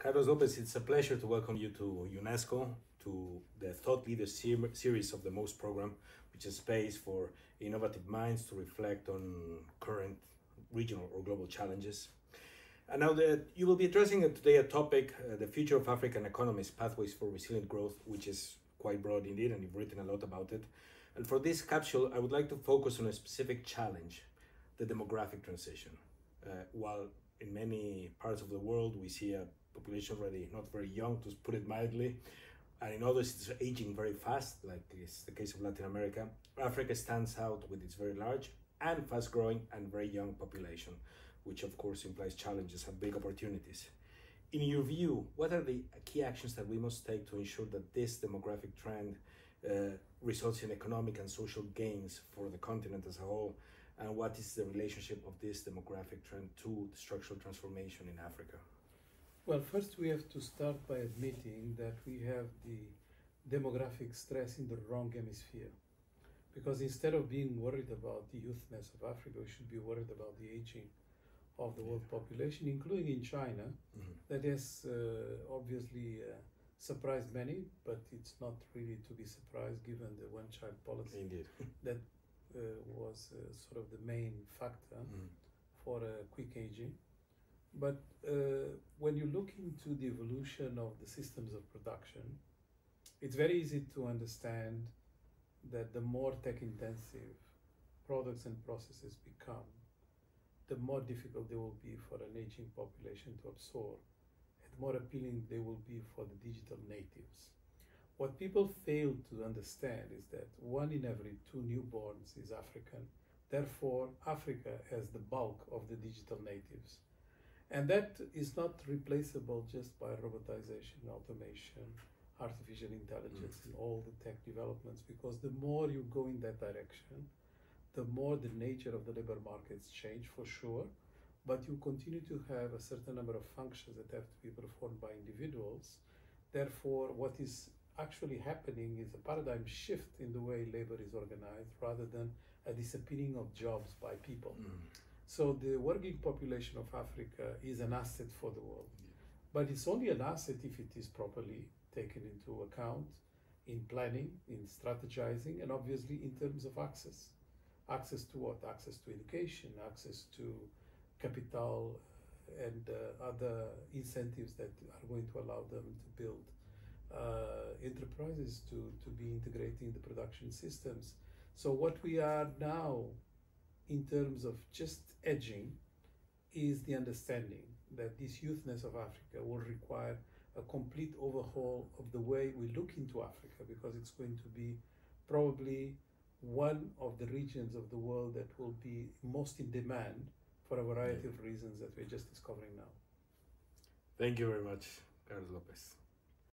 Carlos Lopes, it's a pleasure to welcome you to UNESCO, to the Thought Leaders series of the MOST program, which is a space for innovative minds to reflect on current regional or global challenges. And now that you will be addressing today a topic, the future of African economies, pathways for resilient growth, which is quite broad indeed, and you've written a lot about it. And for this capsule, I would like to focus on a specific challenge, the demographic transition. While in many parts of the world, we see a population already not very young, to put it mildly, and in others it's aging very fast, like is the case of Latin America. Africa stands out with its very large and fast growing and very young population, which of course implies challenges and big opportunities. In your view, what are the key actions that we must take to ensure that this demographic trend results in economic and social gains for the continent as a whole? And what is the relationship of this demographic trend to the structural transformation in Africa? Well, first we have to start by admitting that we have the demographic stress in the wrong hemisphere. Because instead of being worried about the youthness of Africa, we should be worried about the aging of the world population, including in China. That has obviously surprised many, but it's not really to be surprised given the one-child policy. Indeed. That was sort of the main factor for quick aging. But when you look into the evolution of the systems of production, it's very easy to understand that the more tech-intensive products and processes become, the more difficult they will be for an aging population to absorb, and the more appealing they will be for the digital natives. What people fail to understand is that 1 in every 2 newborns is African. Therefore, Africa has the bulk of the digital natives. And that is not replaceable just by robotization, automation, artificial intelligence, and all the tech developments, because the more you go in that direction, the more the nature of the labor markets change, for sure, but you continue to have a certain number of functions that have to be performed by individuals. Therefore, what is actually happening is a paradigm shift in the way labor is organized, rather than a disappearing of jobs by people. So the working population of Africa is an asset for the world, but it's only an asset if it is properly taken into account in planning, in strategizing, and obviously in terms of access. Access to what? Access to education, access to capital, and other incentives that are going to allow them to build enterprises to be integrating the production systems. So what we are now, in terms of just edging, is the understanding that this youthness of Africa will require a complete overhaul of the way we look into Africa, because it's going to be probably one of the regions of the world that will be most in demand for a variety of reasons that we're just discovering now. Thank you very much, Carlos Lopes.